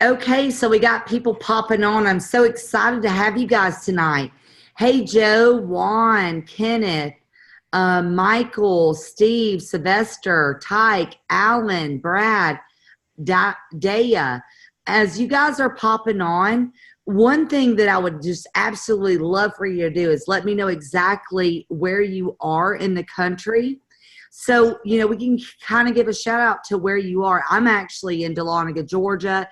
Okay, so we got people popping on. I'm so excited to have you guys tonight. Hey, Joe, Juan, Kenneth, Michael, Steve, Sylvester, Tyke, Alan, Brad, Daya. As you guys are popping on, one thing that I would just absolutely love for you to do is let me know exactly where you are in the country. So, we can kind of give a shout out to where you are. I'm actually in Dahlonega, Georgia.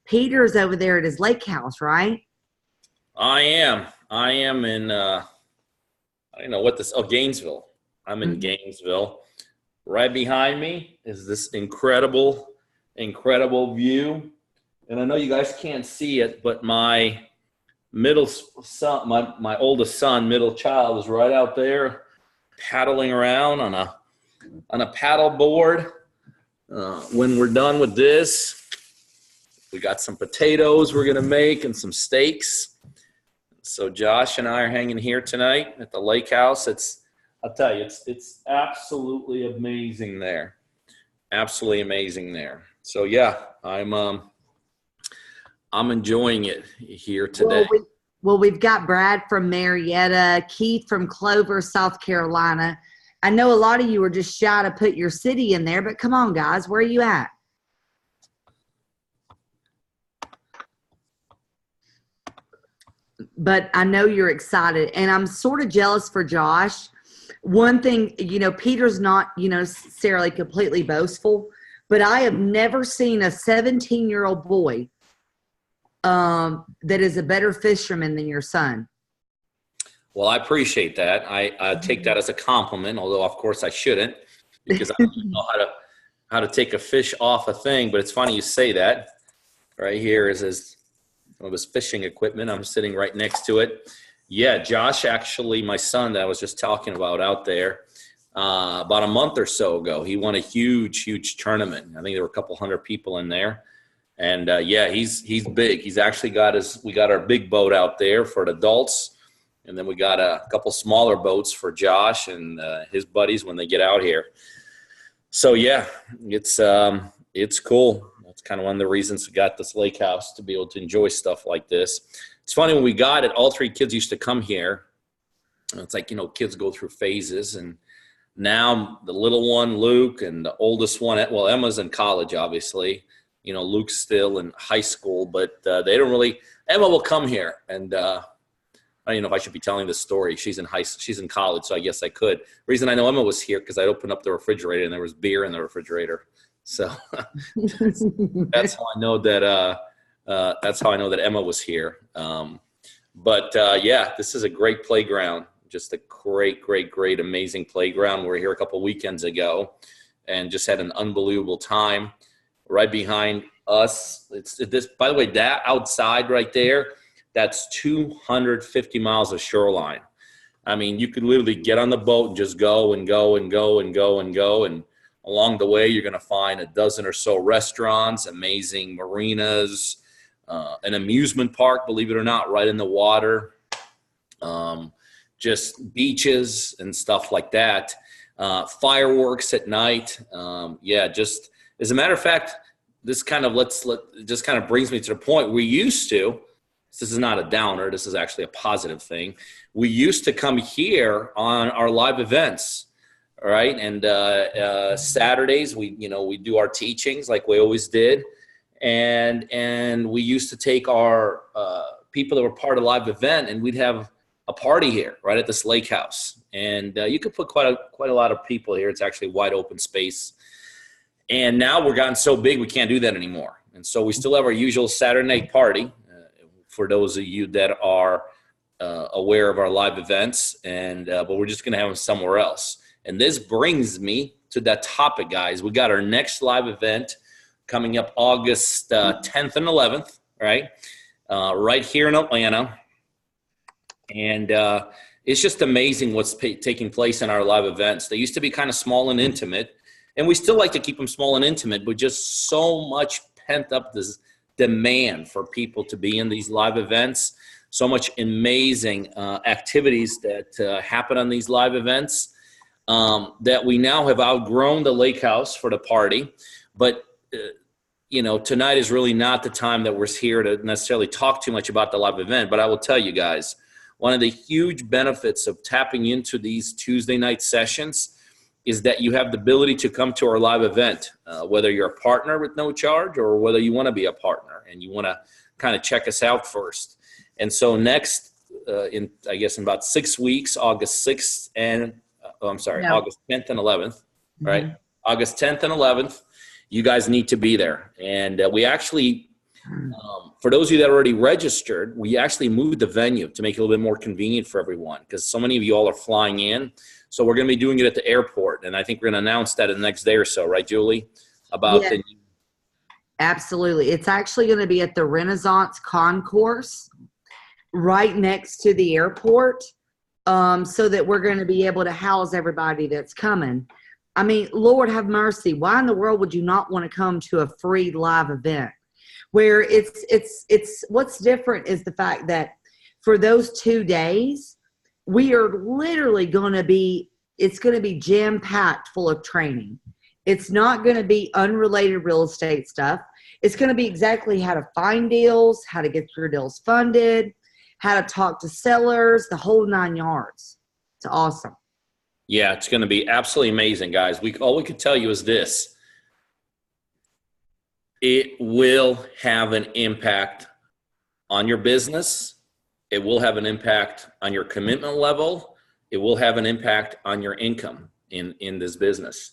Peter's over there at his lake house, right? I am. I am in, I don't know what this, Gainesville. I'm in Gainesville. Right behind me is this incredible view. And I know you guys can't see it, but my middle son, my oldest son, middle child, is right out there paddling around on a paddle board. When we're done with this, we got some potatoes we're gonna make and some steaks. So Josh and I are hanging here tonight at the lake house. I'll tell you, it's absolutely amazing there. Absolutely amazing there. So yeah, I'm enjoying it here today. Well, we've got Brad from Marietta, Keith from Clover, South Carolina. I know a lot of you are just shy to put your city in there, but come on, guys, where are you at? But I know you're excited, and I'm sort of jealous for Josh. One thing, Peter's not, necessarily completely boastful, but I have never seen a 17-year-old boy that is a better fisherman than your son. Well, I appreciate that. I take that as a compliment, although of course I shouldn't, because I don't know how to take a fish off a thing. But it's funny you say that. Right here is his fishing equipment. I'm sitting right next to it. Yeah, Josh, actually, my son that I was just talking about out there, about a month or so ago, he won a huge tournament. I think there were a couple hundred people in there. And yeah, he's big. He's actually we got our big boat out there for the adults. And then we got a couple smaller boats for Josh and his buddies when they get out here. So yeah, it's cool. That's kind of one of the reasons we got this lake house, to be able to enjoy stuff like this. It's funny, when we got it, all three kids used to come here. It's like, kids go through phases. And now the little one, Luke, and the oldest one, well, Emma's in college, obviously. Luke's still in high school, but they don't really. Emma will come here, and I don't even know if I should be telling this story. She's in college, so I guess I could. The reason I know Emma was here because I opened up the refrigerator and there was beer in the refrigerator. So that's how I know that. That's how I know that Emma was here. But yeah, this is a great playground. Just a great, amazing playground. We were here a couple weekends ago, and just had an unbelievable time. Right behind us, by the way, that outside right there, that's 250 miles of shoreline. I mean, you could literally get on the boat and just go and go. And along the way, you're going to find a dozen or so restaurants, amazing marinas, an amusement park, believe it or not, right in the water, just beaches and stuff like that, fireworks at night. Yeah, just as a matter of fact, this kind of just kind of brings me to the point we used to. This is not a downer. This is actually a positive thing. We used to come here on our live events, all right? And Saturdays, we do our teachings like we always did. And we used to take our people that were part of the live event, and we'd have a party here right at this lake house. And you could put quite a lot of people here. It's actually wide open space. And now we're gotten so big, we can't do that anymore. And so we still have our usual Saturday night party for those of you that are aware of our live events. But we're just going to have them somewhere else. And this brings me to that topic, guys. We got our next live event coming up August 10th and 11th, right? Right here in Atlanta. And it's just amazing what's taking place in our live events. They used to be kind of small and intimate. And we still like to keep them small and intimate, but just so much pent up this demand for people to be in these live events. So much amazing activities that happen on these live events that we now have outgrown the lake house for the party. But tonight is really not the time that we're here to necessarily talk too much about the live event, but I will tell you guys, one of the huge benefits of tapping into these Tuesday night sessions is that you have the ability to come to our live event, whether you're a partner with no charge or whether you want to be a partner and you want to kind of check us out first. And so next, in about 6 weeks, August 6th and August 10th and 11th, right? Mm-hmm. August 10th and 11th, you guys need to be there. And we actually, for those of you that are already registered, we actually moved the venue to make it a little bit more convenient for everyone because so many of you all are flying in. So we're going to be doing it at the airport. And I think we're going to announce that in the next day or so, right, Julie? Absolutely. It's actually going to be at the Renaissance Concourse right next to the airport, so that we're going to be able to house everybody that's coming. I mean, Lord have mercy. Why in the world would you not want to come to a free live event where it's what's different is the fact that for those 2 days, we are literally it's going to be jam-packed full of training. It's not going to be unrelated real estate stuff. It's going to be exactly how to find deals, how to get your deals funded, how to talk to sellers, the whole 9 yards. It's awesome. Yeah, it's going to be absolutely amazing, guys. All we can tell you is this. It will have an impact on your business. It will have an impact on your commitment level. It will have an impact on your income in this business.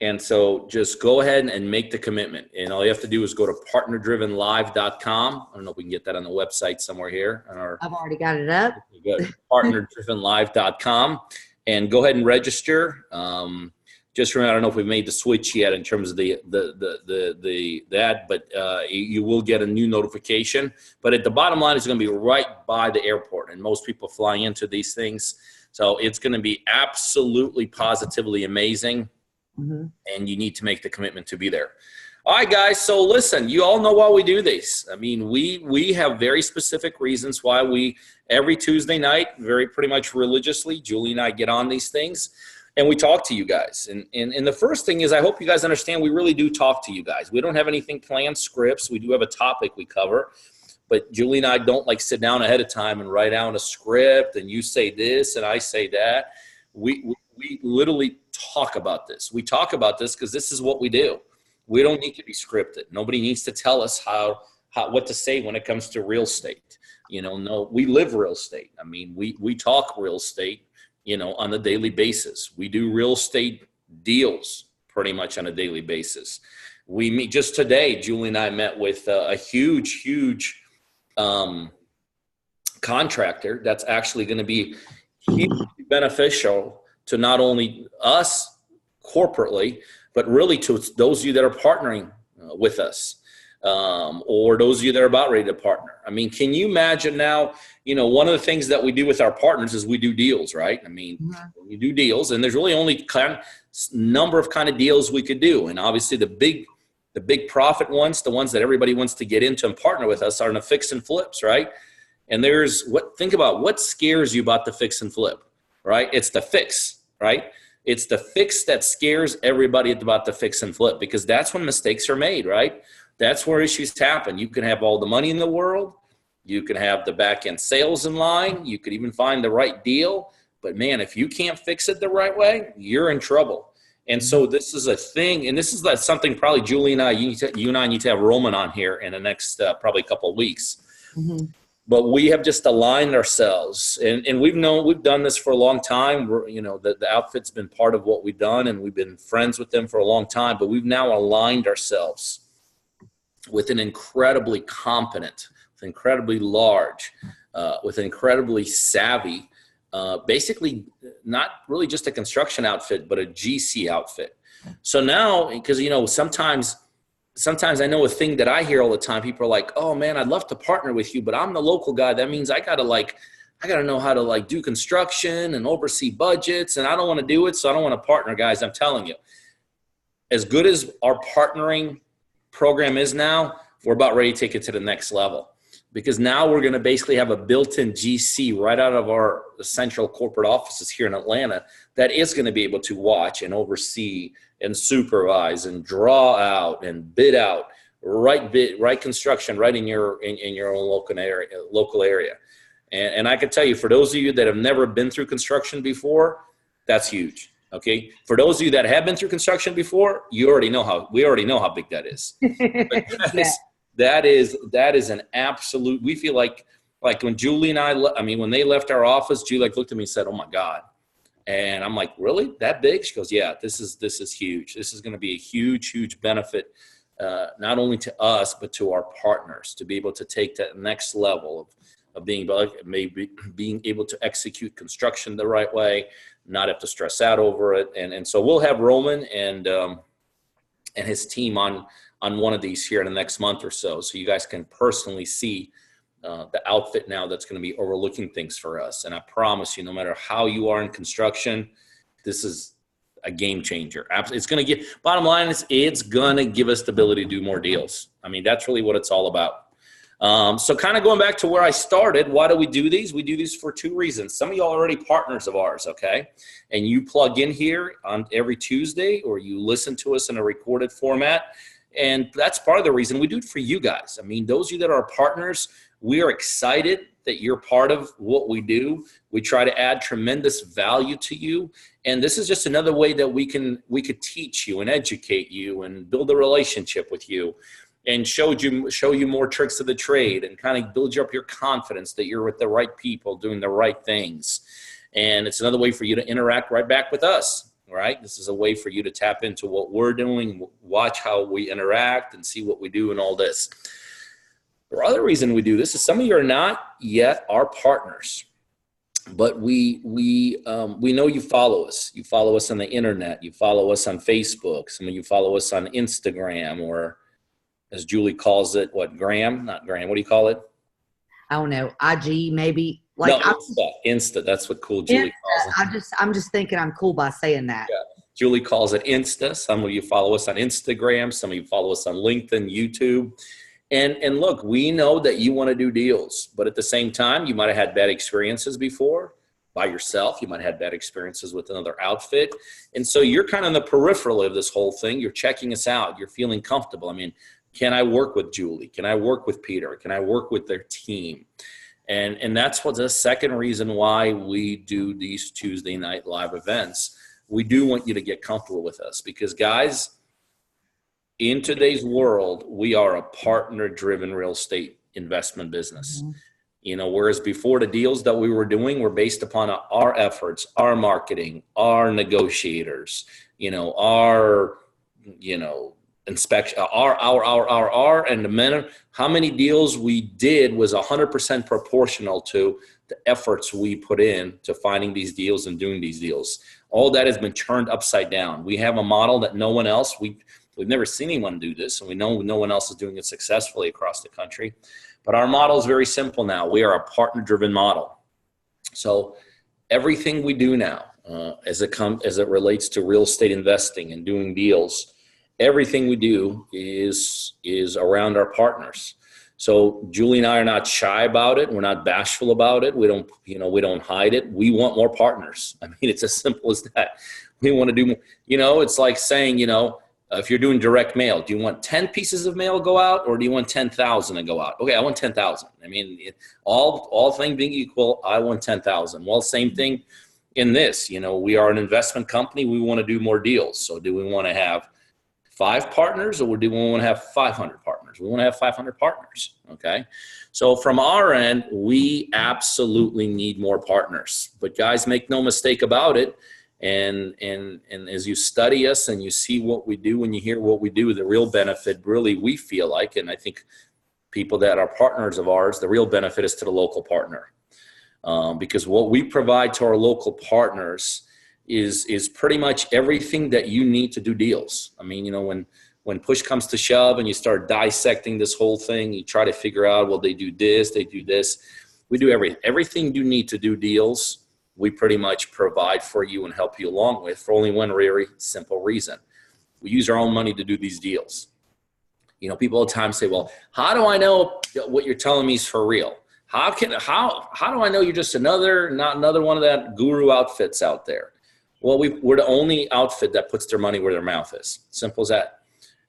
And so just go ahead and make the commitment. And all you have to do is go to partnerdrivenlive.com. I don't know if we can get that on the website somewhere here. I've already got it up. Partnerdrivenlive.com. And go ahead and register. Just remember, I don't know if we've made the switch yet in terms of that, but you will get a new notification. But at the bottom line, it's going to be right by the airport, and most people flying into these things. So it's going to be absolutely, positively amazing, and you need to make the commitment to be there. All right, guys. So listen, you all know why we do these. I mean, we have very specific reasons why we every Tuesday night, pretty much religiously, Julie and I get on these things and we talk to you guys. And the first thing is, I hope you guys understand we really do talk to you guys. We don't have anything planned, scripts. We do have a topic we cover, but Julie and I don't like sit down ahead of time and write down a script and you say this and I say that. We literally talk about this. We talk about this because this is what we do. We don't need to be scripted. Nobody needs to tell us what to say when it comes to real estate. No, we live real estate. I mean, we talk real estate, on a daily basis. We do real estate deals pretty much on a daily basis. We meet just today, Julie and I met with a huge contractor that's actually going to be hugely beneficial to not only us corporately, but really to those of you that are partnering with us, or those of you that are about ready to partner. I mean, can you imagine now, one of the things that we do with our partners is we do deals, right? I mean, we do deals, and there's really only number of kind of deals we could do. And obviously the big profit ones, the ones that everybody wants to get into and partner with us, are in the fix and flips, right? And think about what scares you about the fix and flip, right? It's the fix, right? It's the fix that scares everybody about the fix and flip, because that's when mistakes are made, right? That's where issues happen. You can have all the money in the world. You can have the back end sales in line. You could even find the right deal. But man, if you can't fix it the right way, you're in trouble. And so this is a thing, and this is something probably Julie and I, you and I need to have Roman on here in the next probably couple of weeks. Mm-hmm. But we have just aligned ourselves, and we've done this for a long time. The outfit's been part of what we've done, and we've been friends with them for a long time. But we've now aligned ourselves with an incredibly competent, with incredibly large, with an incredibly savvy, basically not really just a construction outfit, but a GC outfit. So now, because sometimes I know a thing that I hear all the time. People are like, "Oh man, I'd love to partner with you, but I'm the local guy. That means I gotta know how to do construction and oversee budgets, and I don't want to do it, so I don't want to partner." Guys, I'm telling you, as good as our partnering program is now, we're about ready to take it to the next level, because now we're going to basically have a built-in GC right out of our central corporate offices here in Atlanta that is going to be able to watch and oversee and supervise and draw out and bid out right construction right in your own local area. And I can tell you, for those of you that have never been through construction before, that's huge. Okay. For those of you that have been through construction before, we already know how big that is. That is an absolute, we feel like when Julie and I mean, when they left our office, Julie looked at me and said, "Oh my God." And I'm like, "Really? That big?" She goes, "Yeah, this is huge. This is going to be a huge, huge benefit, not only to us, but to our partners, to be able to take that next level of being able to execute construction the right way, not have to stress out over it." And so we'll have Roman and his team on one of these here in the next month or so you guys can personally see the outfit now that's going to be overlooking things for us. And I promise you, no matter how you are in construction, this is a game changer. It's going to bottom line is it's going to give us the ability to do more deals. I mean, that's really what it's all about. So kind of going back to where I started, why do we do these? We do these for two reasons. Some of y'all are already partners of ours, okay? And you plug in here on every Tuesday, or you listen to us in a recorded format. And that's part of the reason we do it for you guys. I mean, those of you that are partners, we are excited that you're part of what we do. We try to add tremendous value to you. And this is just another way that we could teach you and educate you and build a relationship with you and show you more tricks of the trade and kind of build you up your confidence that you're with the right people doing the right things. And it's another way for you to interact right back with us. Right? This is a way for you to tap into what we're doing, watch how we interact and see what we do and all this. The other reason we do this is some of you are not yet our partners, but we know you follow us. You follow us on the internet. You follow us on Facebook. Some of you follow us on Instagram, or as Julie calls it, Graham? Not Graham. What do you call it? I don't know. IG maybe. Like no, Insta. That's what cool Julie calls it. I'm just thinking I'm cool by saying that. Yeah. Julie calls it Insta. Some of you follow us on Instagram. Some of you follow us on LinkedIn, YouTube. And look, we know that you want to do deals, but at the same time, you might have had bad experiences before by yourself. You might have had bad experiences with another outfit. And so you're kind of in the peripheral of this whole thing. You're checking us out. You're feeling comfortable. I mean, can I work with Julie? Can I work with Peter? Can I work with their team? And that's what the second reason why we do these Tuesday night live events. We do want you to get comfortable with us because, guys, in today's world, we are a partner-driven real estate investment business. Mm-hmm. You know, whereas before the deals that we were doing were based upon our efforts, our marketing, our negotiators, our inspection, and the minute how many deals we did was 100% proportional to the efforts we put in to finding these deals and doing these deals. All that has been turned upside down. We have a model that no one else, we've never seen anyone do this, and we know no one else is doing it successfully across the country. But our model is very simple now. We are a partner-driven model. So everything we do now, as it relates to real estate investing and doing deals, everything we do is around our partners. So Julie and I are not shy about it. We're not bashful about it. We don't hide it. We want more partners. I mean, it's as simple as that. We want to do more. It's like saying, if you're doing direct mail, do you want 10 pieces of mail to go out, or do you want 10,000 to go out? Okay, I want 10,000. I mean, all things being equal, I want 10,000. Well, same thing in this. We are an investment company. We want to do more deals. So do we want to have 5 partners, or do we want to have 500 partners? We want to have 500 partners, okay? So from our end, we absolutely need more partners. But guys, make no mistake about it. And as you study us and you see what we do and you hear what we do, the real benefit, really, we feel like, and I think people that are partners of ours, the real benefit is to the local partner. Because what we provide to our local partners is pretty much everything that you need to do deals. I mean, when push comes to shove and you start dissecting this whole thing, you try to figure out, well, they do this, they do this. We do everything you need to do deals. We pretty much provide for you and help you along with, for only one very simple reason. We use our own money to do these deals. People all the time say, well, how do I know what you're telling me is for real? How do I know you're just not another one of that guru outfits out there? Well, we're the only outfit that puts their money where their mouth is. Simple as that.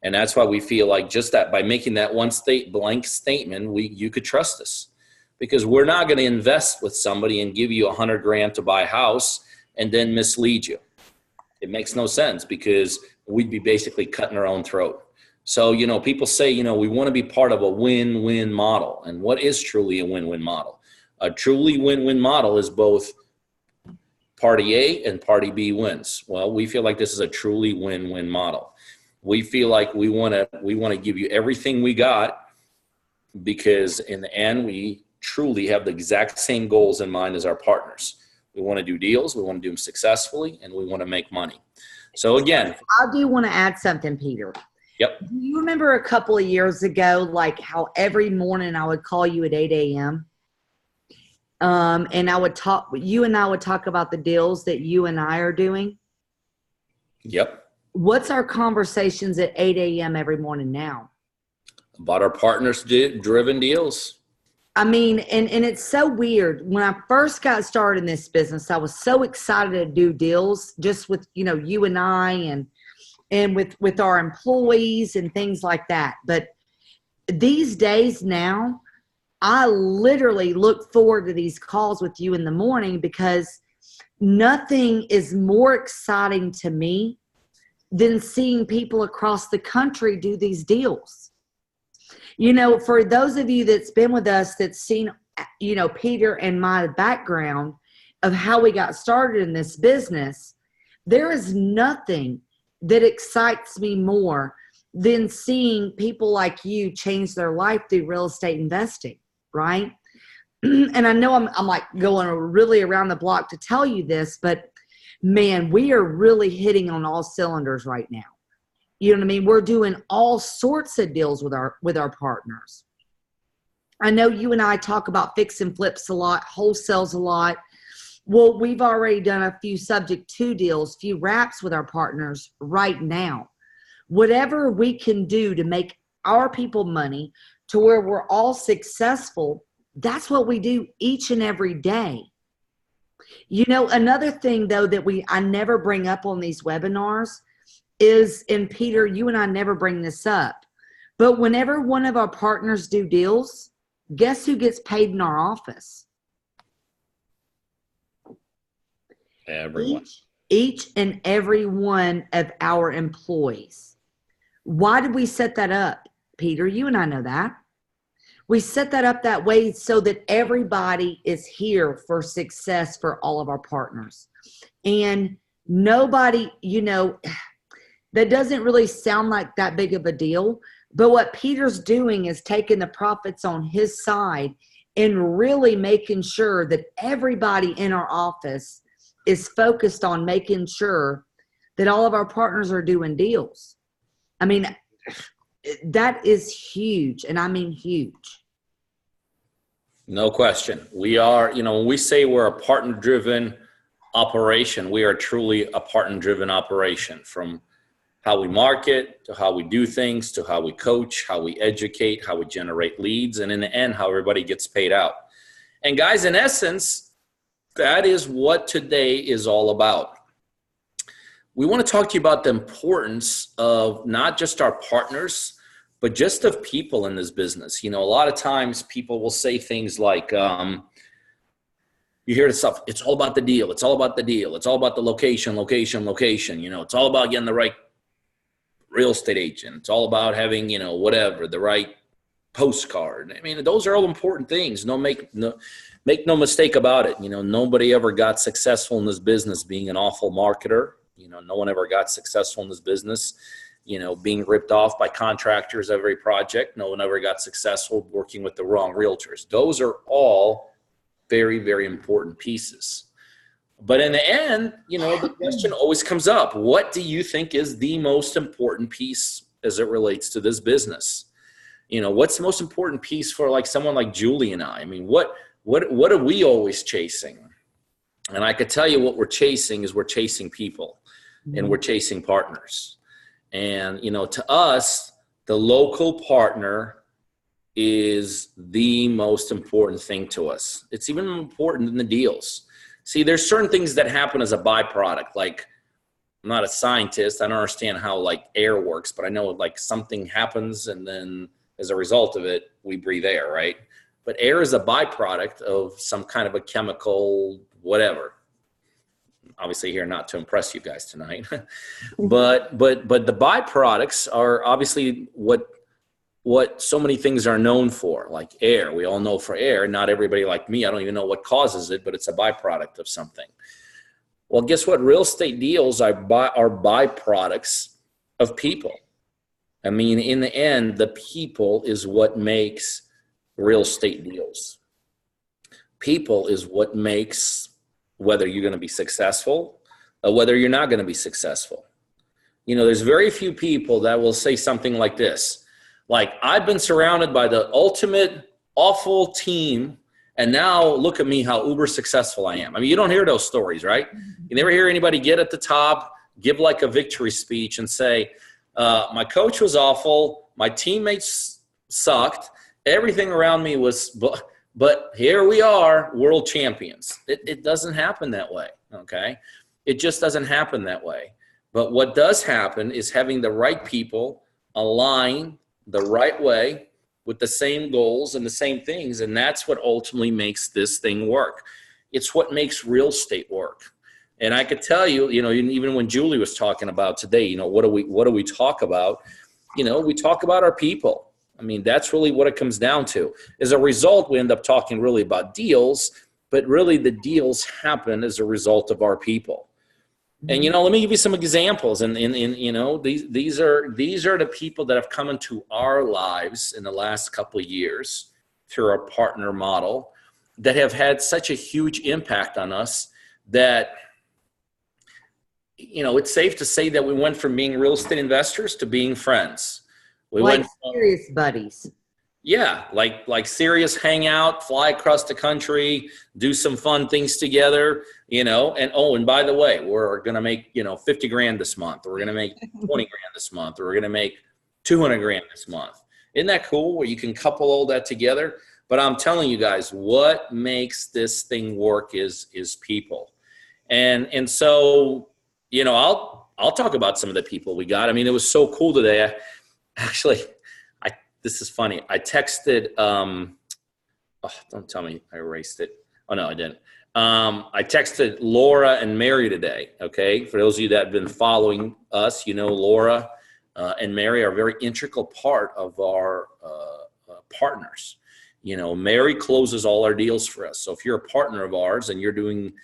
And that's why we feel like just that by making that one blank statement, you could trust us, because we're not going to invest with somebody and give you $100,000 to buy a house and then mislead you. It makes no sense, because we'd be basically cutting our own throat. So, people say, we want to be part of a win-win model. And what is truly a win-win model? A truly win-win model is both party A and party B wins. Well, we feel like this is a truly win-win model. We feel like we want to give you everything we got, because in the end, we truly have the exact same goals in mind as our partners. We want to do deals, we want to do them successfully, and we want to make money. So again, I do want to add something, Peter. Yep. Do you remember a couple of years ago, like how every morning I would call you at 8 a.m. And you and I would talk about the deals that you and I are doing? Yep. What's our conversations at 8 a.m. every morning now? About our partners driven deals. I mean, and it's so weird. When I first got started in this business, I was so excited to do deals just with, you and I and with our employees and things like that. But these days now, I literally look forward to these calls with you in the morning, because nothing is more exciting to me than seeing people across the country do these deals. For those of you that's been with us, that's seen, Peter and my background of how we got started in this business, there is nothing that excites me more than seeing people like you change their life through real estate investing, right? And I know I'm like going really around the block to tell you this, but man, we are really hitting on all cylinders right now. You know what I mean? We're doing all sorts of deals with our partners. I know you and I talk about fix and flips a lot, wholesales a lot. Well, we've already done a few subject to deals, few wraps with our partners right now. Whatever we can do to make our people money to where we're all successful, that's what we do each and every day. Another thing though that I never bring up on these webinars is, and Peter, you and I never bring this up, but whenever one of our partners do deals, guess who gets paid in our office? Everyone. Each and every one of our employees. Why did we set that up, Peter? You and I know that. We set that up that way so that everybody is here for success for all of our partners. And nobody, that doesn't really sound like that big of a deal, but what Peter's doing is taking the profits on his side and really making sure that everybody in our office is focused on making sure that all of our partners are doing deals. I mean, that is huge, and I mean huge. No question. We are, when we say we're a partner-driven operation, we are truly a partner-driven operation, from how we market to how we do things to how we coach, how we educate, how we generate leads, and in the end, how everybody gets paid out. And guys, in essence, that is what today is all about. We want to talk to you about the importance of not just our partners, but just of people in this business. A lot of times people will say things like, you hear the stuff, it's all about the deal. It's all about the deal. It's all about the location. It's all about getting the right real estate agent. It's all about having, the right postcard. I mean, those are all important things. Make no mistake about it. Nobody ever got successful in this business being an awful marketer. No one ever got successful in this business, being ripped off by contractors every project. No one ever got successful working with the wrong realtors. Those are all very, very important pieces. But in the end, the question always comes up. What do you think is the most important piece as it relates to this business? What's the most important piece for like someone like Julie and I? I mean, what are we always chasing? And I could tell you what we're chasing is we're chasing people, and we're chasing partners. And, to us, the local partner is the most important thing to us. It's even important than the deals. See, there's certain things that happen as a byproduct, like I'm not a scientist. I don't understand how like air works, but I know like something happens and then as a result of it, we breathe air, right? But air is a byproduct of some kind of a chemical, whatever. Obviously here not to impress you guys tonight, but the byproducts are obviously what so many things are known for, like air. We all know for air. Not everybody like me, I don't even know what causes it, but it's a byproduct of something. Well, guess what? Real estate deals are byproducts of people. I mean, in the end, the people is what makes real estate deals. People is what makes whether you're going to be successful or whether you're not going to be successful. You know, there's very few people that will say something like this. Like, I've been surrounded by the ultimate awful team, and now look at me, how uber successful I am. I mean, you don't hear those stories, right? You never hear anybody get at the top, give like a victory speech and say, my coach was awful, my teammates sucked, everything around me was, but here we are, world champions. It doesn't happen that way, okay? It just doesn't happen that way. But what does happen is having the right people align the right way with the same goals and the same things, and that's what ultimately makes this thing work. It's what makes real estate work. And I could tell you, you know, even when Julie was talking about today, you know, what do we talk about? You know, we talk about our people. I mean, that's really what it comes down to. As a result, we end up talking really about deals, but really the deals happen as a result of our people. And, you know, let me give you some examples. And you know, these are the people that have come into our lives in the last couple of years through our partner model that have had such a huge impact on us that, you know, it's safe to say that we went from being real estate investors to being friends. We like went from, serious buddies. yeah, like serious hangout, fly across the country, do some fun things together, you know, and by the way, we're going to make, you know, 50 grand this month. We're going to make 20 grand this month. Or we're going to make 200 grand this month. Isn't that cool where you can couple all that together? But I'm telling you guys, what makes this thing work is people. And so, you know, I'll talk about some of the people we got. I mean, it was so cool today. This is funny. I texted, don't tell me I erased it. Oh, no, I didn't. I texted Laura and Mary today, okay? For those of you that have been following us, you know Laura and Mary are a very integral part of our partners. You know, Mary closes all our deals for us. So if you're a partner of ours and you're doing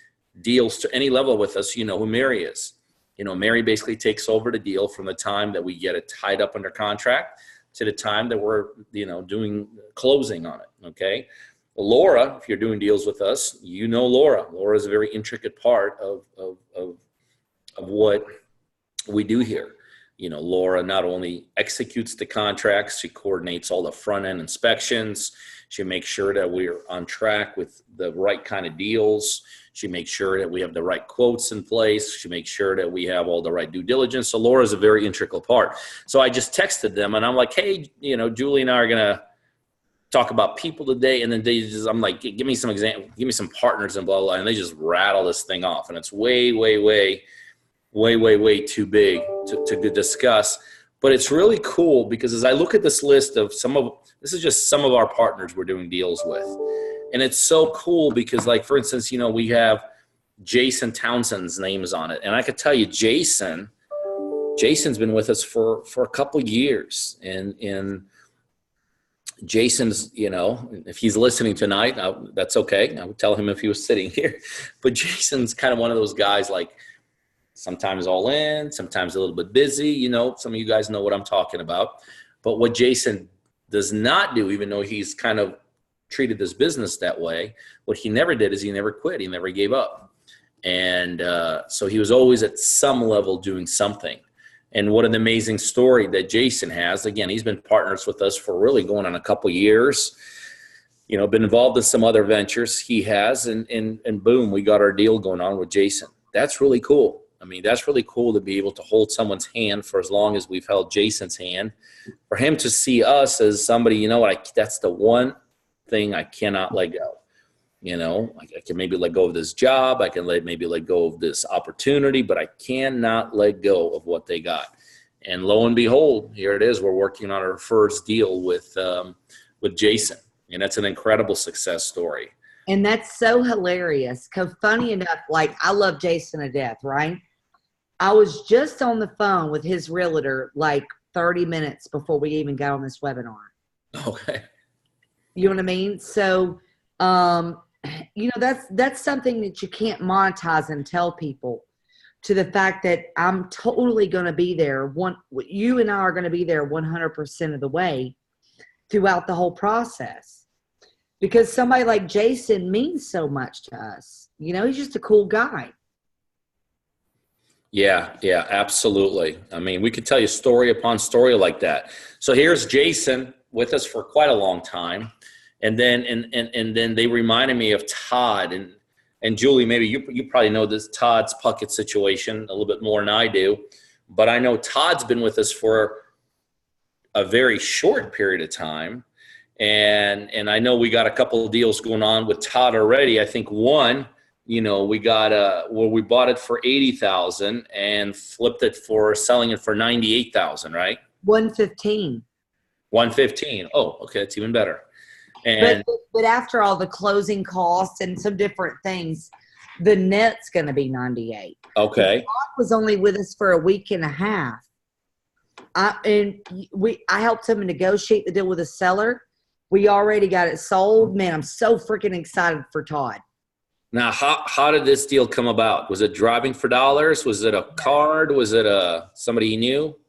deals to any level with us, you know who Mary is. You know, Mary basically takes over the deal from the time that we get it tied up under contract to the time that we're, you know, doing closing on it, okay? Laura, if you're doing deals with us, you know Laura. Laura is a very intricate part of what we do here. You know, Laura not only executes the contracts, she coordinates all the front-end inspections. She makes sure that we're on track with the right kind of deals. She makes sure that we have the right quotes in place. She makes sure that we have all the right due diligence. So Laura's a very integral part. So I just texted them and I'm like, hey, you know, Julie and I are going to talk about people today. And then I'm like, give me some examples, give me some partners and blah, blah. And they just rattle this thing off. And it's way too big to discuss. But it's really cool because as I look at this list of this is just some of our partners we're doing deals with. And it's so cool because, like, for instance, you know, we have Jason Townsend's names on it. And I could tell you, Jason's been with us for a couple years. And Jason's, you know, if he's listening tonight, that's okay. I would tell him if he was sitting here. But Jason's kind of one of those guys, like, sometimes all in, sometimes a little bit busy. You know, some of you guys know what I'm talking about. But what Jason does not do, even though he's kind of treated this business that way, what he never did is he never quit. He never gave up. And so he was always at some level doing something. And what an amazing story that Jason has. Again, he's been partners with us for really going on a couple years. You know, been involved in some other ventures he has. And boom, we got our deal going on with Jason. That's really cool. I mean, that's really cool to be able to hold someone's hand for as long as we've held Jason's hand. For him to see us as somebody, you know what, that's the one thing I cannot let go. I can maybe let go of this job. I can maybe let go of this opportunity, but I cannot let go of what they got. And lo and behold, here it is. We're working on our first deal with Jason, and that's an incredible success story. And that's so hilarious. Because funny enough, like, I love Jason to death, right? I was just on the phone with his realtor like 30 minutes before we even got on this webinar. Okay. You know what I mean? So, that's something that you can't monetize and tell people, to the fact that I'm totally going to be there. You and I are going to be there 100% of the way throughout the whole process, because somebody like Jason means so much to us. He's just a cool guy. Yeah, absolutely. I mean, we could tell you story upon story like that. So here's Jason with us for quite a long time. And then and then they reminded me of Todd and Julie. Maybe you probably know this Todd's Puckett situation a little bit more than I do, but I know Todd's been with us for a very short period of time, and I know we got a couple of deals going on with Todd already. I think one, we got we bought it for $80,000 and flipped it for selling it for $98,000, right? 115. 115. Oh, okay, that's even better. And but after all the closing costs and some different things, the net's going to be 98. Okay. Todd was only with us for a week and a half. I helped him negotiate the deal with the seller. We already got it sold. Man, I'm so freaking excited for Todd. Now, how did this deal come about? Was it driving for dollars? Was it a card? Was it somebody you knew?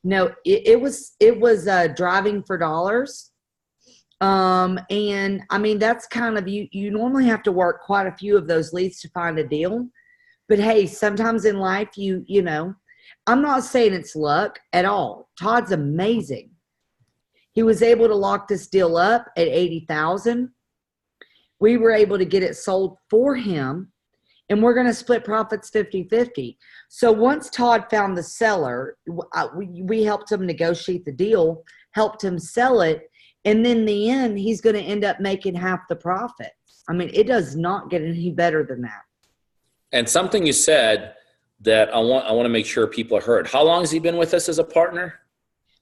No, it was driving for dollars. And I mean, that's kind of, you normally have to work quite a few of those leads to find a deal. But hey, sometimes in life, I'm not saying it's luck at all. Todd's amazing. He was able to lock this deal up at $80,000. We were able to get it sold for him, and we're going to split profits 50-50. So once Todd found the seller, we helped him negotiate the deal, helped him sell it, and then in the end, he's going to end up making half the profit. I mean, it does not get any better than that. And something you said that I want to make sure people heard. How long has he been with us as a partner?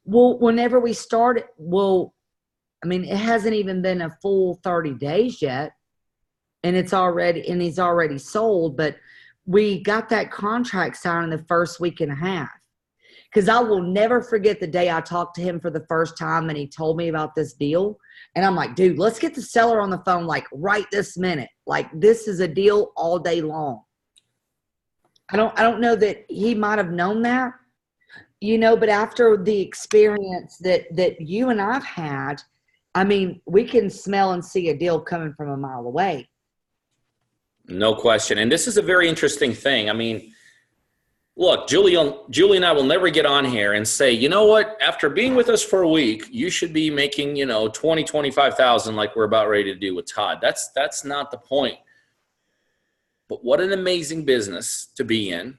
Well, whenever we started, it hasn't even been a full 30 days yet, and he's already sold, but we got that contract signed in the first week and a half. Because I will never forget the day I talked to him for the first time and he told me about this deal. And I'm like, dude, let's get the seller on the phone, like, right this minute. Like, this is a deal all day long. I don't know that he might have known that, but after the experience that you and I've had, I mean, we can smell and see a deal coming from a mile away. No question. And this is a very interesting thing. I mean, look, Julie and I will never get on here and say, you know what, after being with us for a week, you should be making, $20,000-$25,000 like we're about ready to do with Todd. That's not the point. But what an amazing business to be in.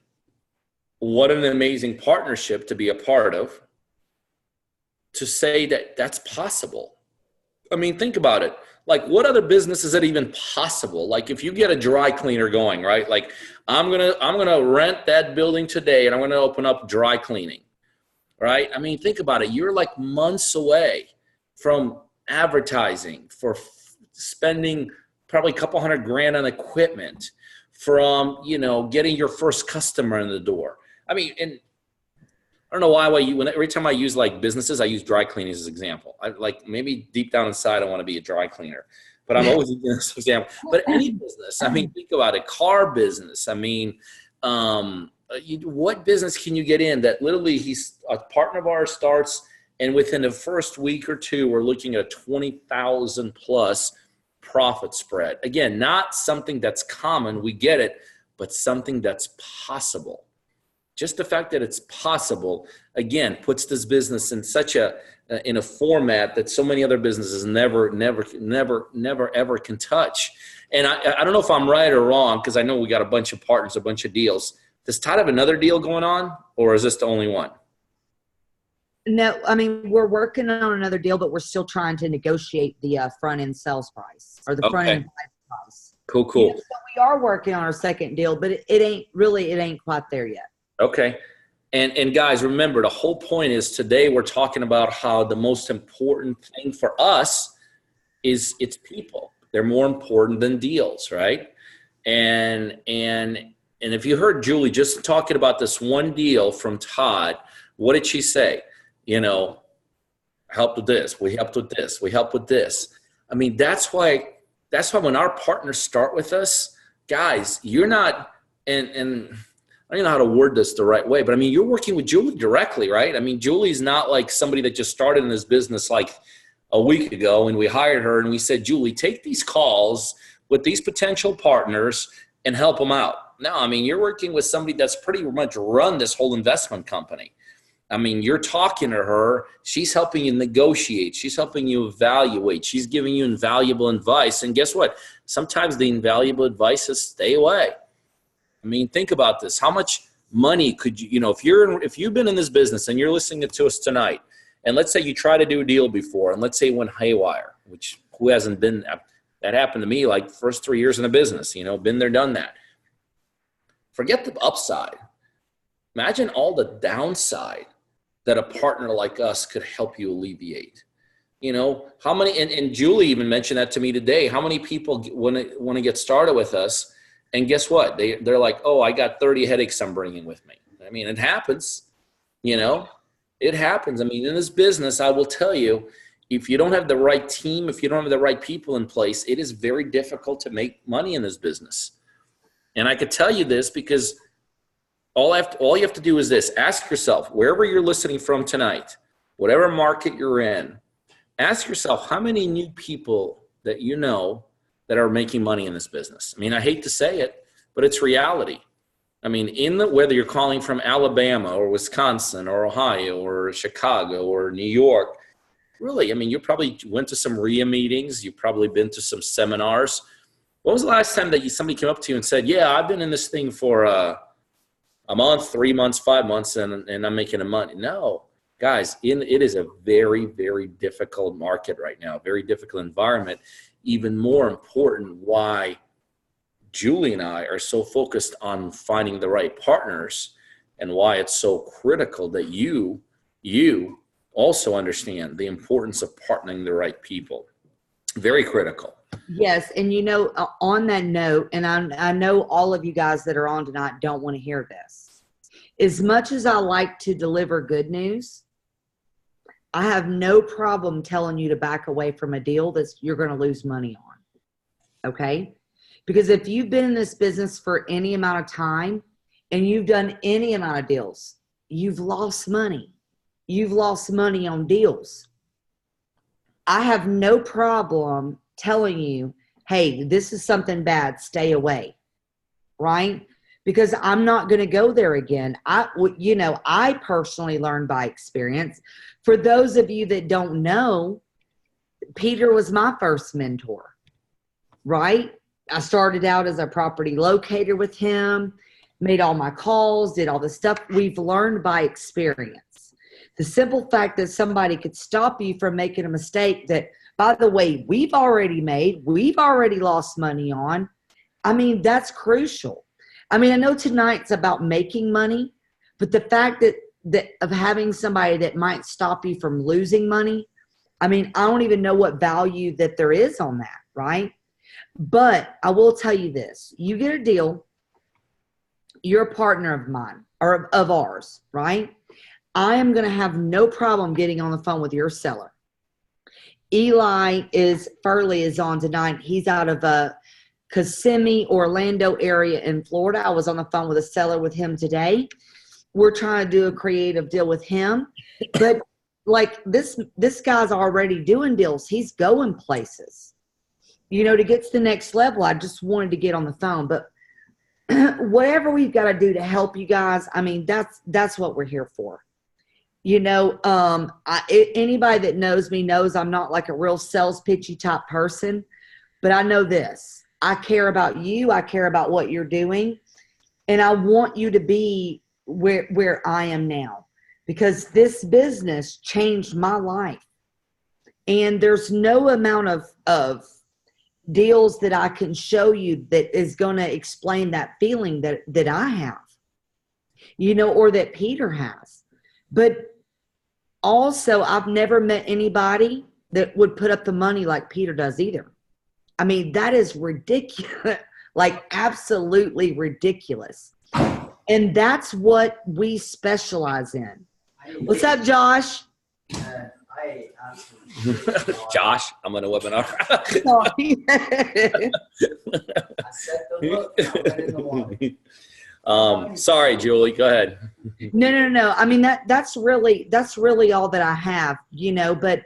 What an amazing partnership to be a part of. To say that that's possible. I mean, think about it. Like, what other business is it even possible? Like, if you get a dry cleaner going, right? Like, I'm gonna rent that building today, and I'm gonna open up dry cleaning, right? I mean, think about it. You're like months away from advertising, for spending probably a couple $100,000 on equipment, from getting your first customer in the door. I mean, and I don't know why every time I use like businesses, I use dry cleaning as an example. I like, maybe deep down inside, I want to be a dry cleaner, but I'm always using this example. But any business, I mean, think about it, car business. I mean, what business can you get in that literally he's a partner of ours starts, and within the first week or two, we're looking at a 20,000 plus profit spread. Again, not something that's common, we get it, but something that's possible. Just the fact that it's possible, again, puts this business in in a format that so many other businesses never ever can touch. And I don't know if I'm right or wrong, because I know we got a bunch of partners, a bunch of deals. Does Todd have another deal going on, or is this the only one? No, I mean, we're working on another deal, but we're still trying to negotiate the front end sales price, or the front end price price. Cool. You know, so we are working on our second deal, but it ain't quite there yet. Okay. And guys, remember, the whole point is today we're talking about how the most important thing for us is it's people. They're more important than deals, right? And if you heard Julie just talking about this one deal from Todd, what did she say? You know, help with this. We helped with this. We helped with this. I mean, that's why when our partners start with us, guys, you're not, and I don't know how to word this the right way, but I mean, you're working with Julie directly, right? I mean, Julie's not like somebody that just started in this business like a week ago and we hired her and we said, Julie, take these calls with these potential partners and help them out. No, I mean, you're working with somebody that's pretty much run this whole investment company. I mean, you're talking to her. She's helping you negotiate. She's helping you evaluate. She's giving you invaluable advice. And guess what? Sometimes the invaluable advice is stay away. I mean, think about this. How much money could you, if you've been in this business and you're listening to us tonight, and let's say you try to do a deal before, and let's say it went haywire, which who hasn't been, that happened to me like first 3 years in the business, been there, done that. Forget the upside. Imagine all the downside that a partner like us could help you alleviate. How many, and Julie even mentioned that to me today, how many people want to get started with us, and guess what? They're like, oh, I got 30 headaches I'm bringing with me. I mean, it happens, it happens. I mean, in this business, I will tell you, if you don't have the right team, if you don't have the right people in place, it is very difficult to make money in this business. And I could tell you this because all you have to do is this. Ask yourself, wherever you're listening from tonight, whatever market you're in, ask yourself how many new people that you know that are making money in this business. I mean, I hate to say it, but it's reality. I mean, whether you're calling from Alabama or Wisconsin or Ohio or Chicago or New York, really, I mean, you probably went to some RIA meetings. You've probably been to some seminars. When was the last time that somebody came up to you and said, yeah, I've been in this thing for a month, 3 months, 5 months, and I'm making money? No, guys, it is a very, very difficult market right now, very difficult environment. Even more important, why Julie and I are so focused on finding the right partners and why it's so critical that you also understand the importance of partnering the right people. Very critical. Yes. And on that note, and I know all of you guys that are on tonight don't want to hear this. As much as I like to deliver good news, I have no problem telling you to back away from a deal that you're going to lose money on. Okay? Because if you've been in this business for any amount of time and you've done any amount of deals, you've lost money. You've lost money on deals. I have no problem telling you, hey, this is something bad, stay away. Right? Because I'm not going to go there again. I personally learned by experience. For those of you that don't know, Peter was my first mentor, right? I started out as a property locator with him, made all my calls, did all the stuff. We've learned by experience. The simple fact that somebody could stop you from making a mistake that, by the way, we've already lost money on. I mean, that's crucial. I mean, I know tonight's about making money, but the fact that of having somebody that might stop you from losing money, I mean, I don't even know what value that there is on that, right? But I will tell you this. You get a deal, you're a partner of mine, or of ours, right? I am going to have no problem getting on the phone with your seller. Furley is on tonight. He's out of Kissimmee, Orlando area in Florida. I was on the phone with a seller with him today. We're trying to do a creative deal with him. But like this guy's already doing deals. He's going places. To get to the next level, I just wanted to get on the phone. But whatever we've got to do to help you guys, I mean, that's what we're here for. Anybody that knows me knows I'm not like a real sales pitchy type person. But I know this. I care about you. I care about what you're doing. And I want you to be where I am now, because this business changed my life. And there's no amount of deals that I can show you that is going to explain that feeling that I have, or that Peter has. But also, I've never met anybody that would put up the money like Peter does either. I mean, that is ridiculous, like absolutely ridiculous. And that's what we specialize in. What's up, Josh? Josh, I'm on a webinar. Sorry, Julie, go ahead. No. I mean, that's really all that I have, but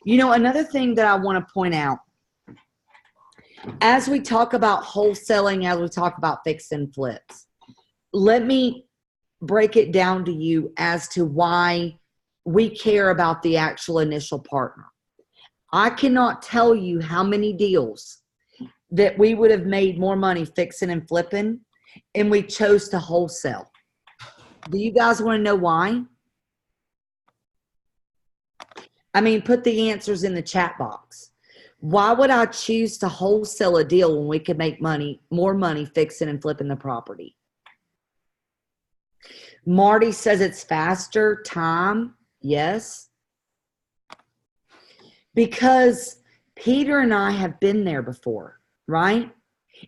another thing that I want to point out, as we talk about wholesaling, as we talk about fix and flips, let me break it down to you as to why we care about the actual initial partner. I cannot tell you how many deals that we would have made more money fixing and flipping, and we chose to wholesale. Do you guys want to know why? I mean, put the answers in the chat box. Why would I choose to wholesale a deal when we could make more money fixing and flipping the property? Marty says it's faster time. Yes. Because Peter and I have been there before, right?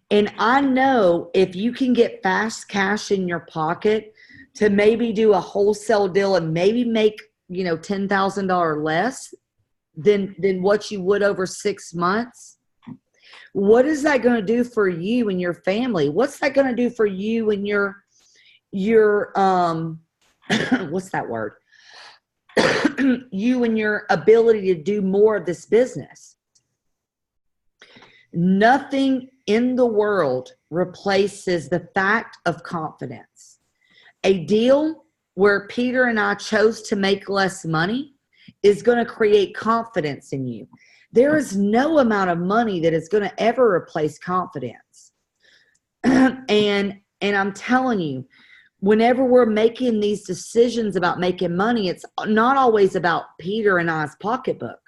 And I know if you can get fast cash in your pocket to maybe do a wholesale deal and maybe make, $10,000 less than what you would over 6 months, what is that going to do for you and your family? What's that going to do for you and your what's that word? You and your ability to do more of this business. Nothing in the world replaces the fact of confidence. A deal where Peter and I chose to make less money is going to create confidence in you. There is no amount of money that is going to ever replace confidence. And I'm telling you, whenever we're making these decisions about making money, it's not always about Peter and I's pocketbook.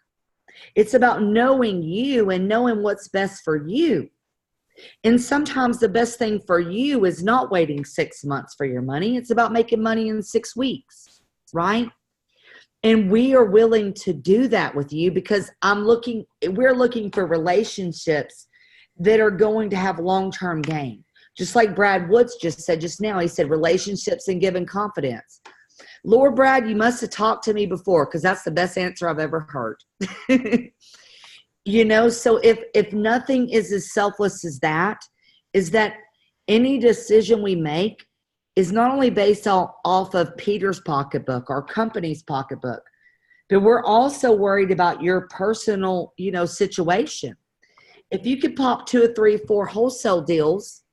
It's about knowing you and knowing what's best for you. And sometimes the best thing for you is not waiting 6 months for your money. It's about making money in 6 weeks, right? And we are willing to do that with you because we're looking for relationships that are going to have long-term gain. Just like Brad Woods just said just now, he said relationships and giving confidence. Lord Brad, you must have talked to me before because that's the best answer I've ever heard. So if nothing is as selfless as that, is that any decision we make is not only based off of Peter's pocketbook, our company's pocketbook, but we're also worried about your personal, situation. If you could pop 2 or 3, 4 wholesale deals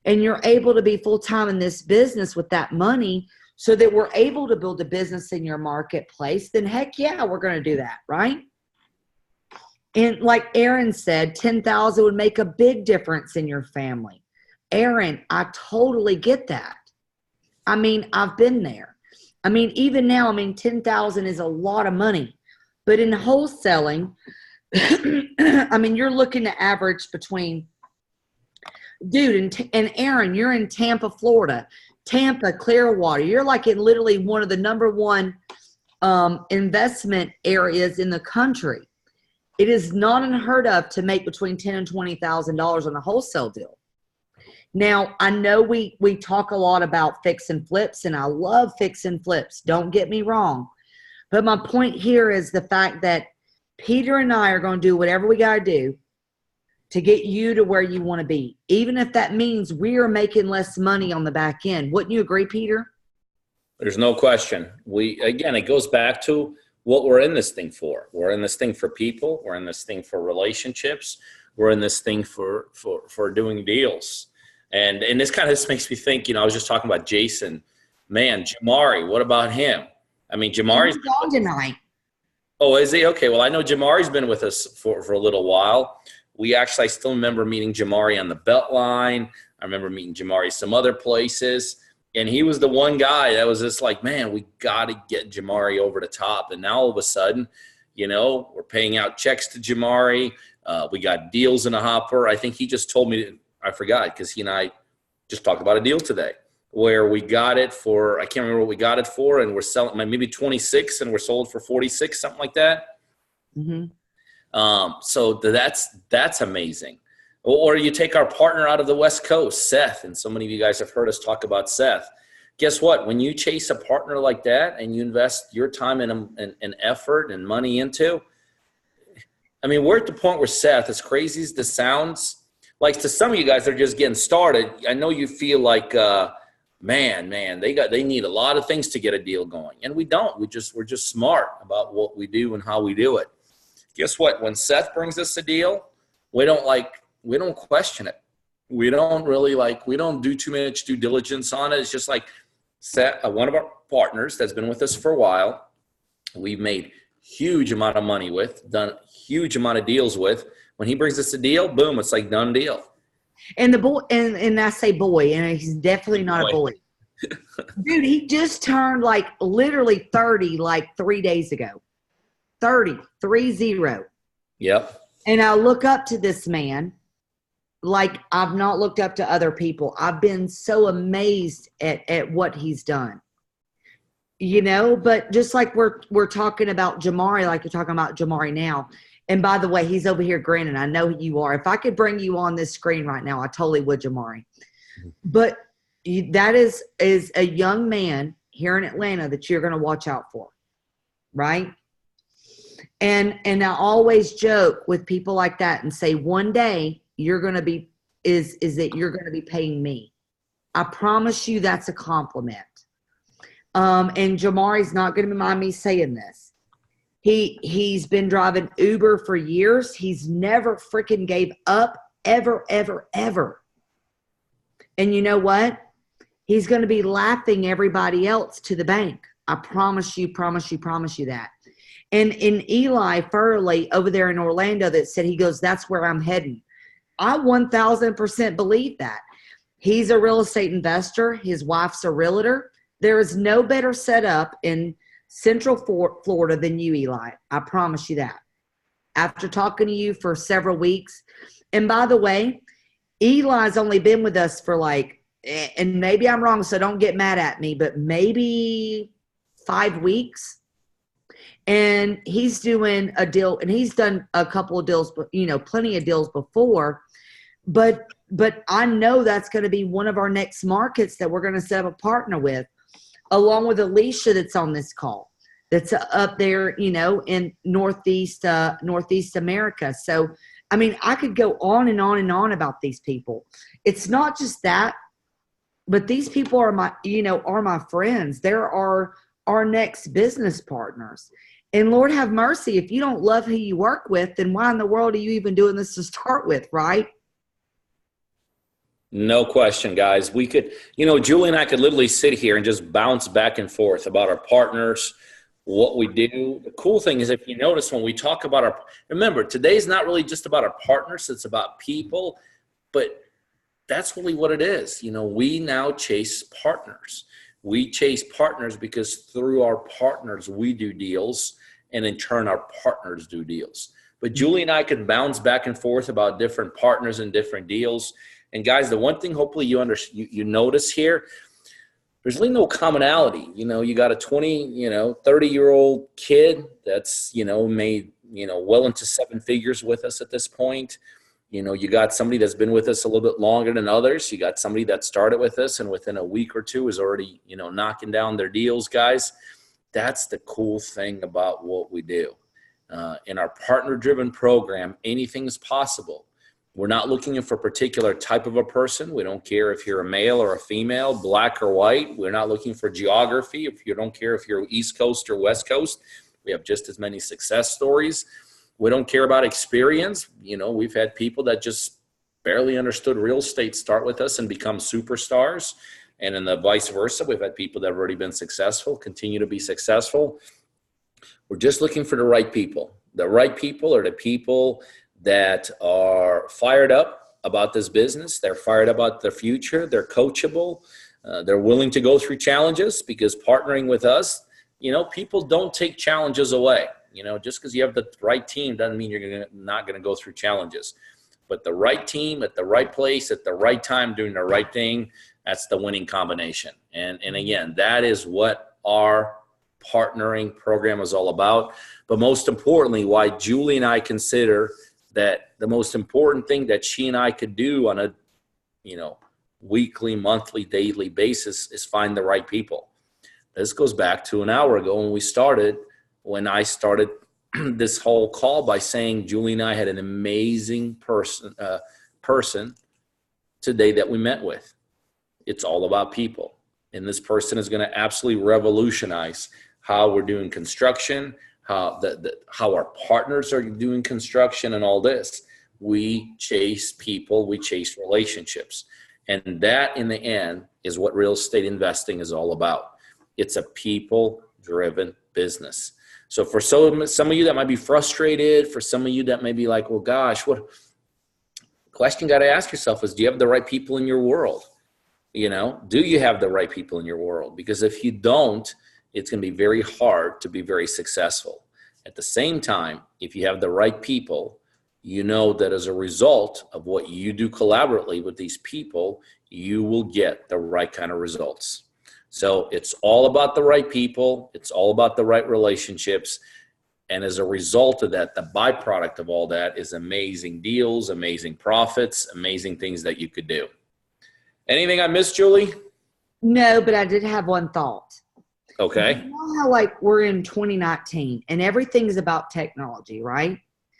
and you're able to be full-time in this business with that money so that we're able to build a business in your marketplace, then heck yeah, we're going to do that, right? And like Aaron said, 10,000 would make a big difference in your family. Aaron, I totally get that. I mean, I've been there. I mean, even now, 10,000 is a lot of money. But in wholesaling, you're looking to average between, dude, and Aaron, you're in Tampa, Florida. Tampa, Clearwater. You're like in literally one of the number one investment areas in the country. It is not unheard of to make between $10,000 and $20,000 on a wholesale deal. Now, I know we talk a lot about fix and flips, and I love fix and flips. Don't get me wrong. But my point here is the fact that Peter and I are going to do whatever we got to do to get you to where you want to be, even if that means we are making less money on the back end. Wouldn't you agree, Peter? There's no question. It goes back to what we're in this thing for. We're in this thing for people. We're in this thing for relationships. We're in this thing for doing deals. And this kind of makes me think, I was just talking about Jason. Man, Jamari, what about him? Jamari's on tonight. Oh, is he? Okay. Well, I know Jamari's been with us for a little while. I still remember meeting Jamari on the Beltline. I remember meeting Jamari some other places. And he was the one guy that was just like, man, we got to get Jamari over the top. And now all of a sudden, we're paying out checks to Jamari. We got deals in the hopper. I think he just told me, I forgot, because he and I just talked about a deal today where we got it for, I can't remember what we got it for, and we're selling maybe 26 and we're sold for 46, something like that. So that's amazing. Or you take our partner out of the West Coast, Seth, and so many of you guys have heard us talk about Seth. Guess what? When you chase a partner like that and you invest your time and effort and money into, I mean, we're at the point where Seth, as crazy as this sounds, like to some of you guys that are just getting started, I know you feel like, man, they need a lot of things to get a deal going. And we don't. We're just smart about what we do and how we do it. Guess what? When Seth brings us a deal, we don't question it. We don't do too much due diligence on it. It's just like Seth, one of our partners that's been with us for a while, we've made huge amount of money with, done huge amount of deals with. When he brings us a deal, boom, it's like done deal. And the boy, and I say boy, and he's definitely not a boy. Dude, he just turned like literally 30 like 3 days ago. 30. Yep. And I look up to this man like I've not looked up to other people. I've been so amazed at what he's done. You know, but just like we're talking about Jamari, like you're talking about Jamari now. And by the way, he's over here grinning. I know you are. If I could bring you on this screen right now, I totally would, Jamari. But that is a young man here in Atlanta that you're going to watch out for, right? And I always joke with people like that and say, one day you're going to be is that you're going to be paying me. I promise you that's a compliment. And Jamari's not going to mind me saying this. He's been driving Uber for years. He's never freaking gave up ever. And you know what? He's going to be laughing everybody else to the bank. I promise you that. And in Eli Furley over there in Orlando that said, he goes, that's where I'm heading. I 1000% believe that. He's a real estate investor. His wife's a realtor. There is no better setup in Central Florida than you, Eli. I promise you that. After talking to you for several weeks. And by the way, Eli's only been with us for like, and maybe I'm wrong, so don't get mad at me, but maybe 5 weeks. And he's doing a deal, and he's done a couple of deals, you know, plenty of deals before. But I know that's going to be one of our next markets that we're going to set up a partner with, along with Alicia that's on this call, that's up there, you know, in Northeast America. So, I mean, I could go on and on and on about these people. It's not just that, but these people are my friends. They're our next business partners. And Lord have mercy, if you don't love who you work with, then why in the world are you even doing this to start with, right? No question, guys. We could, you know, Julie and I could literally sit here and just bounce back and forth about our partners, what we do. The cool thing is, if you notice, when we talk about remember, today's not really just about our partners, it's about people, but that's really what it is. You know, we now chase partners. We chase partners because through our partners, we do deals, and in turn, our partners do deals. But Julie and I could bounce back and forth about different partners and different deals. And guys, the one thing hopefully you notice here, there's really no commonality. You know, you got a 30-year-old kid that's, you know, made, you know, well into 7 figures with us at this point. You know, you got somebody that's been with us a little bit longer than others. You got somebody that started with us and within a week or two is already, you know, knocking down their deals, guys. That's the cool thing about what we do. In our partner-driven program, anything's possible. We're not looking for a particular type of a person. We don't care if you're a male or a female, black or white. We're not looking for geography. If you don't care if you're East Coast or West Coast, we have just as many success stories. We don't care about experience. You know, we've had people that just barely understood real estate start with us and become superstars. And in the vice versa, we've had people that have already been successful, continue to be successful. We're just looking for the right people. The right people are the people that are fired up about this business. They're fired about their future. They're coachable. They're willing to go through challenges, because partnering with us, you know, people don't take challenges away. You know, just because you have the right team doesn't mean you're not going to go through challenges. But the right team at the right place at the right time doing the right thing, that's the winning combination. And again, that is what our partnering program is all about. But most importantly, why Julie and I consider that the most important thing that she and I could do on a, you know, weekly, monthly, daily basis is find the right people. This goes back to an hour ago when I started this whole call by saying Julie and I had an amazing person today that we met with. It's all about people. And this person is going to absolutely revolutionize how we're doing construction, how our partners are doing construction and all this. We chase people, we chase relationships. And that in the end is what real estate investing is all about. It's a people-driven business. So for some of you that might be frustrated, for some of you that may be like, well, gosh, what question you got to ask yourself is, do you have the right people in your world? You know, do you have the right people in your world? Because if you don't, it's going to be very hard to be very successful. At the same time, if you have the right people, you know that as a result of what you do collaboratively with these people, you will get the right kind of results. So it's all about the right people. It's all about the right relationships. And as a result of that, the byproduct of all that is amazing deals, amazing profits, amazing things that you could do. Anything I missed, Julie? No, but I did have one thought. Okay. You know how like we're in 2019 and everything's about technology, right?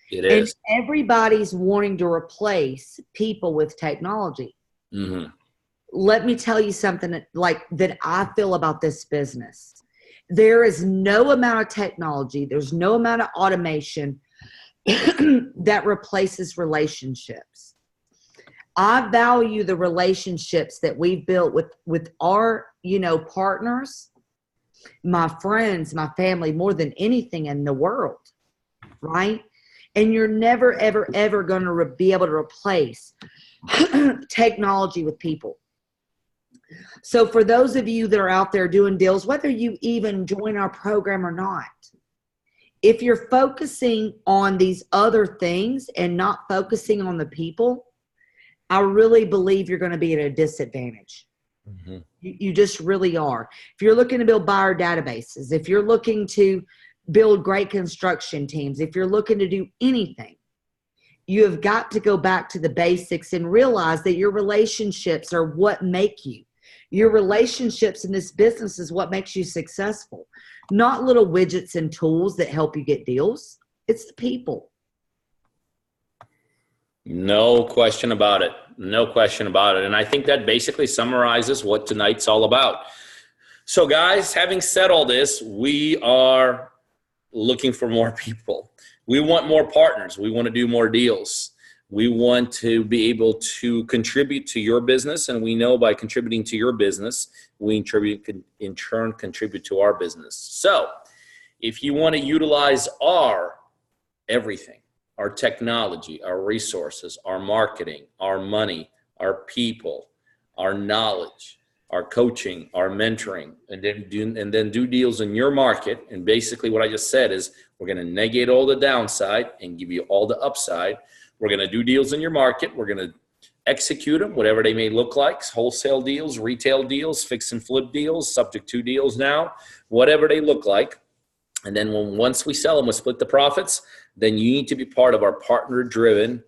It is. And everybody's wanting to replace people with technology. Mm-hmm. Let me tell you something that I feel about this business. There is no amount of technology, there's no amount of automation that replaces relationships. I value the relationships that we've built with our, partners, my friends, my family, more than anything in the world, right? And you're never, ever, ever going to be able to replace technology with people. So for those of you that are out there doing deals, whether you even join our program or not, if you're focusing on these other things and not focusing on the people, I really believe you're going to be at a disadvantage. Mm-hmm. You just really are. If you're looking to build buyer databases, if you're looking to build great construction teams, if you're looking to do anything, you have got to go back to the basics and realize that your relationships are what make you. Your relationships in this business is what makes you successful, not little widgets and tools that help you get deals. It's the people. No question about it. No question about it. And I think that basically summarizes what tonight's all about. So guys, having said all this, we are looking for more people. We want more partners. We want to do more deals. We want to be able to contribute to your business. And we know by contributing to your business, we in turn contribute to our business. So if you want to utilize our everything, our technology, our resources, our marketing, our money, our people, our knowledge, our coaching, our mentoring, and then do deals in your market. And basically what I just said is we're going to negate all the downside and give you all the upside. We're going to do deals in your market. We're going to execute them, whatever they may look like, wholesale deals, retail deals, fix and flip deals, subject to deals now, whatever they look like. And then once we sell them, we split the profits. Then you need to be part of our partner-driven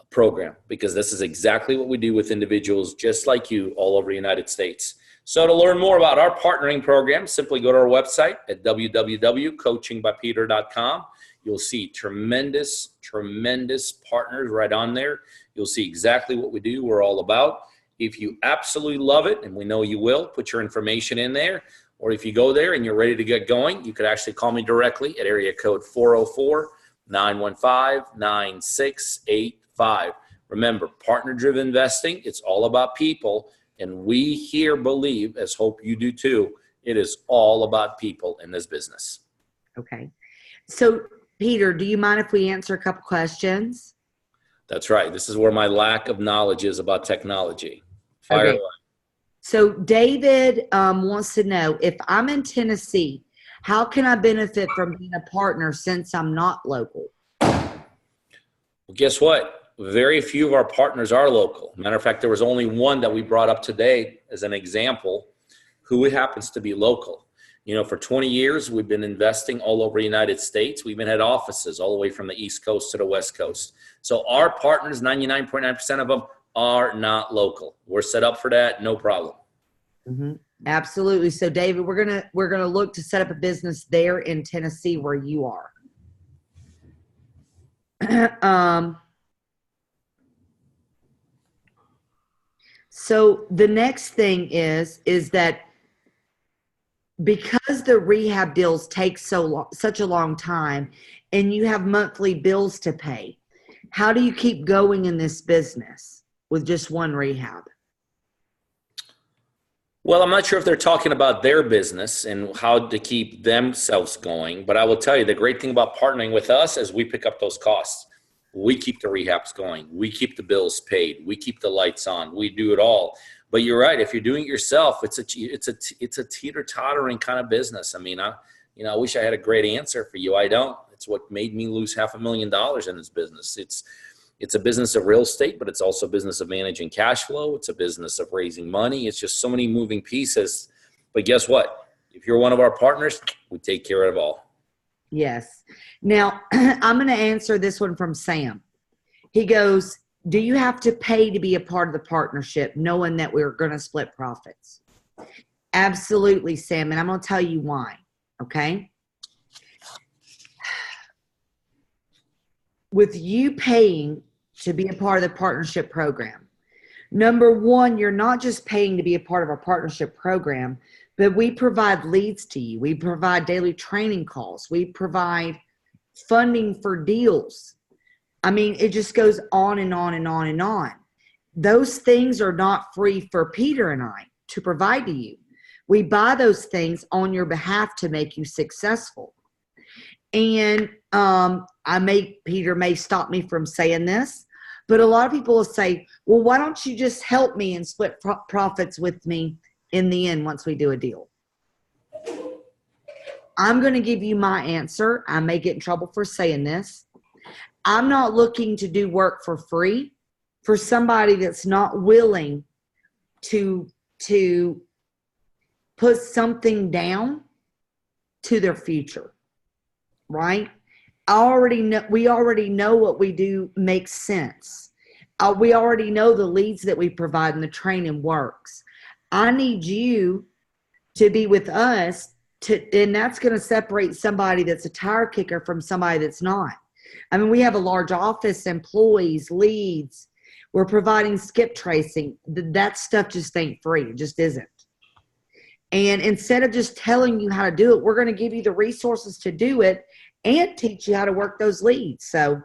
program, because this is exactly what we do with individuals just like you all over the United States. So to learn more about our partnering program, simply go to our website at www.coachingbypeter.com. You'll see tremendous partners right on there. You'll see exactly what we do, we're all about. If you absolutely love it, and we know you will, put your information in there. Or if you go there and you're ready to get going, you could actually call me directly at area code 404-915-9685. Remember, partner-driven investing, it's all about people. And we here believe, as hope you do too, it is all about people in this business. Okay. So, Peter, do you mind if we answer a couple questions? That's right. This is where my lack of knowledge is about technology. Fire away. So David wants to know, if I'm in Tennessee, How can I benefit from being a partner since I'm not local? Well, guess what? Very few of our partners are local. Matter of fact, there was only one that we brought up today as an example who happens to be local. You know, for 20 years, we've been investing all over the United States. We've been had offices all the way from the East Coast to the West Coast. So our partners, 99.9% of them are not local. We're set up for that, no problem. Mm-hmm. Absolutely. So David, we're gonna look to set up a business there in Tennessee where you are. So the next thing is that because the rehab deals take such a long time and you have monthly bills to pay, how do you keep going in this business with just one rehab? Well, I'm not sure if they're talking about their business and how to keep themselves going, but I will tell you the great thing about partnering with us is we pick up those costs. We keep the rehabs going. We keep the bills paid. We keep the lights on. We do it all. But you're right. If you're doing it yourself, it's a teeter-tottering kind of business. I mean, I wish I had a great answer for you. I don't. It's what made me lose $500,000 in this business. It's a business of real estate, but it's also a business of managing cash flow. It's a business of raising money. It's just so many moving pieces. But guess what? If you're one of our partners, we take care of it all. Yes. Now, I'm going to answer this one from Sam. He goes, do you have to pay to be a part of the partnership, knowing that we're going to split profits? Absolutely, Sam. And I'm going to tell you why. Okay. With you paying to be a part of the partnership program, number one, you're not just paying to be a part of our partnership program, but we provide leads to you. We provide daily training calls. We provide funding for deals. I mean, it just goes on and on and on and on. Those things are not free for Peter and I to provide to you. We buy those things on your behalf to make you successful. And Peter may stop me from saying this, but a lot of people will say, well, why don't you just help me and split profits with me in the end once we do a deal? I'm going to give you my answer. I may get in trouble for saying this. I'm not looking to do work for free for somebody that's not willing to put something down to their future, right? We already know what we do makes sense. We already know the leads that we provide and the training works. I need you to be with us and that's going to separate somebody that's a tire kicker from somebody that's not. I mean, we have a large office, employees, leads. We're providing skip tracing. That stuff just ain't free. It just isn't. And instead of just telling you how to do it, we're going to give you the resources to do it and teach you how to work those leads. So,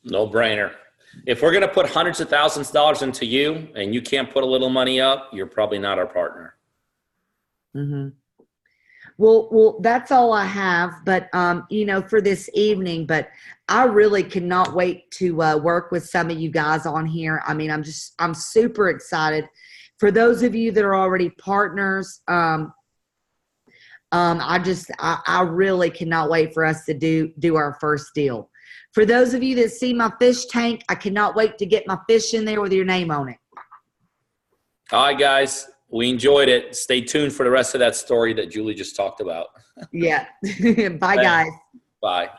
no brainer. If we're going to put hundreds of thousands of dollars into you and you can't put a little money up, you're probably not our partner. Mm-hmm. Well, that's all I have, but, for this evening, but I really cannot wait to work with some of you guys on here. I mean, I'm super excited. For those of you that are already partners, I really cannot wait for us to do our first deal. For those of you that see my fish tank, I cannot wait to get my fish in there with your name on it. All right, guys. We enjoyed it. Stay tuned for the rest of that story that Julie just talked about. Yeah. Bye, guys. Bye.